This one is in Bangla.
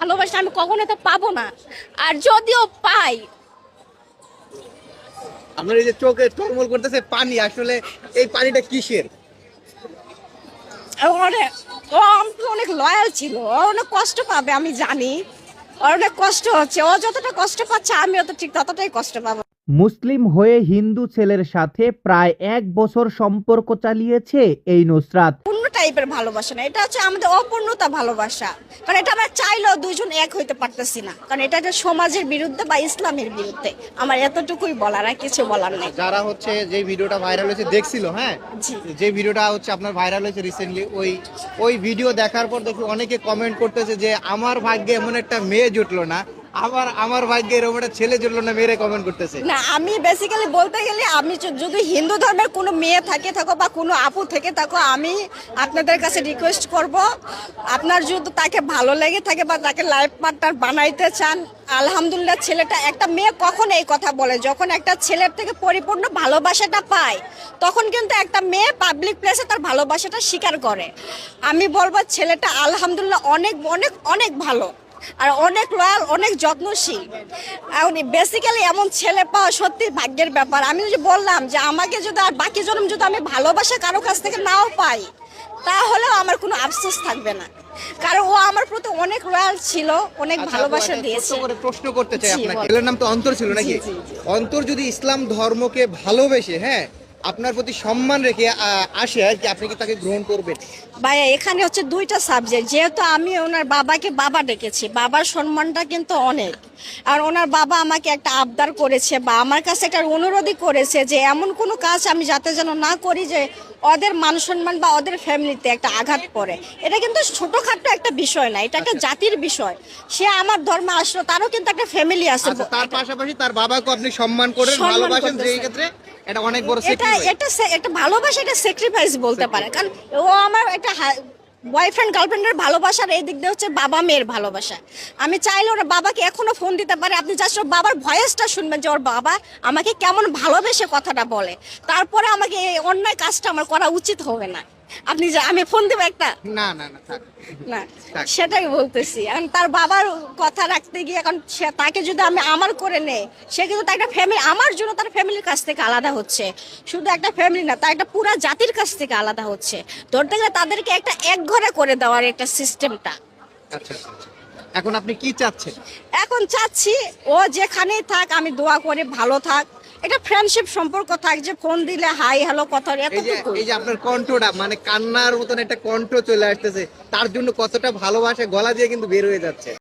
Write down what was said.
ভালোবাসা আমি কখনো তো পাবো না, আর যদিও পাই। আপনার এই যে চোখে টলমল করতেছে পানি, আসলে এই পানিটা কিসের? অনেক ও আমাকে অনেক লয়াল ছিল, ও অনেক কষ্ট পাবে আমি জানি, ওর অনেক কষ্ট হচ্ছে, ও যতটা কষ্ট পাচ্ছে আমিও তো ঠিক ততটাই কষ্ট পাবো। মুসলিম হয়ে হিন্দু ছেলের সাথে প্রায় 1 বছর সম্পর্ক চালিয়েছে এই নুসরাত। পূর্ণ টাইপের ভালোবাসা না, এটা হচ্ছে আমাদের অপূর্ণতা ভালোবাসা। কারণ এটা আমরা চাইলেও দুইজন এক হইতে পারতেছি না, কারণ এটা একটা সমাজের বিরুদ্ধে বা ইসলামের বিরুদ্ধে। আমার এতটুকুই বলার, আর কিছু বলার নেই। যারা হচ্ছে যে ভিডিওটা ভাইরাল হয়েছে দেখছিল, হ্যাঁ, জি। যে ভিডিওটা হচ্ছে আপনার ভাইরাল হয়েছে রিসেন্টলি, ওই ভিডিও দেখার পর দেখি অনেকে কমেন্ট করতেছে যে আমার ভাগ্যে এমন একটা মেয়ে জুটলো না, আমার ভাগ্যে এরকম একটা ছেলে জুটলো না, মেয়েরা কমেন্ট করতেছে। না, আমি বেসিক্যালি বলতে গেলে আমি যদি হিন্দু ধর্মের কোনো মেয়ে থাকো বা কোনো আপু থেকে থাকো, আমি আপনাদের কাছে রিকোয়েস্ট করব, আপনার যদি তাকে ভালো লেগে থাকে বা তাকে লাইফ পার্টনার বানাইতে চান, আলহামদুলিল্লাহ। ছেলেটা, একটা মেয়ে কখন এই কথা বলে, যখন একটা ছেলের থেকে পরিপূর্ণ ভালোবাসাটা পায়, তখন কিন্তু একটা মেয়ে পাবলিক প্লেসে তার ভালোবাসাটা স্বীকার করে। আমি বলবো ছেলেটা আলহামদুলিল্লাহ অনেক অনেক অনেক ভালো, আর অনেক লয়াল, অনেক যত্নশীল। এখন বেসিক্যালি এমন ছেলে পাওয়া সত্যি ভাগ্যের ব্যাপার। আমি যে বললাম যে আমাকে যদি আর বাকি জন্ম যদি আমি ভালোবাসা কারো কাছ থেকে নাও পাই, তাহলেও আমার কোনো আফসোস থাকবে না, কারণ ও আমার প্রতি অনেক লয়াল ছিল, অনেক ভালোবাসা দিয়েছে। প্রশ্ন করতে চাই জি, আপনাকে, বল। ছেলের নাম তো অন্তর ছিল নাকি? জি, জি, জি। অন্তর যদি ইসলাম ধর্মকে ভালোবেসে, হ্যাঁ, আপনার প্রতি সম্মান রেখে আসে আর কি, আপনি কি তাকে গ্রহণ করবেন? ভাইয়া এখানে হচ্ছে দুইটা সাবজেক্ট, যেহেতু আমি ওনার বাবাকে বাবা ডেকেছি, বাবার সম্মানটা কিন্তু অনেক। আর ওনার বাবা আমাকে একটা আবদার করেছে বা আমার কাছে একটা অনুরোধই করেছে যে এমন কোনো কাজ আমি যাতে যেন না করি যে ওদের মান সম্মান বা ওদের ফ্যামিলিতে একটা আঘাত পড়ে। এটা কিন্তু ছোটখাটো একটা বিষয় না, এটা একটা জাতির বিষয়। সে আমার ধর্মে আসলো, তারও কিন্তু একটা ফ্যামিলি আছে। আচ্ছা, তার পাশাপাশি তার বাবাকে আপনি সম্মান করেন, সম্মান ভালোবাসেন, যে করতেছে। এই ক্ষেত্রে এটা অনেক বড় এটা স্যাক্রিফাইস। এটা ভালোবাসা, এটা স্যাক্রিফাইস বলতে পারে, কারণ ও আমার একটা বয়ফ্রেন্ড গার্লফ্রেন্ডের ভালোবাসার এই দিক দিয়ে হচ্ছে বাবা মেয়ের ভালোবাসা। আমি চাইলে ওর বাবাকে এখনো ফোন দিতে পারে, আপনি জাস্ট ওর বাবার ভয়েসটা শুনবেন যে ওর বাবা আমাকে কেমন ভালোবেসে কথাটা বলে, তারপরে আমাকে এই অন্যায় কাজটা আমার করা উচিত হবে না। আপনি যে আমি ফোন দেবো একটা, না না না, থাক। না থাক। সেটাই বলতেছি। এখন তার বাবার কথা রাখতে গিয়ে এখন তাকে যদি আমি আমার করে নেই, সে কিন্তু তার একটা ফ্যামিলি, আমার জন্য তার ফ্যামিলির কাছ থেকে আলাদা হচ্ছে। শুধু একটা ফ্যামিলি না, তার একটা পুরা জাতির কাছ থেকে আলাদা হচ্ছে। ধরতে গেলে তাদেরকে একটা এক ঘরে করে দেওয়ার একটা সিস্টেমটা। আচ্ছা আচ্ছা। এখন আপনি কি চাচ্ছেন? এখন চাচ্ছি ও যেখানেই থাক, আমি দোয়া করি ভালো থাক, এটা ফ্রেন্ডশিপ সম্পর্ক থাক, যে ফোন দিলে হাই হ্যালো কথা এতটুকু। এই যে আপনার কণ্ঠটা, মানে কান্নার মতন একটা কণ্ঠ চলে আসতেছে, তার জন্য কতটা ভালোবাসা গলা দিয়ে কিন্তু বের হয়ে যাচ্ছে।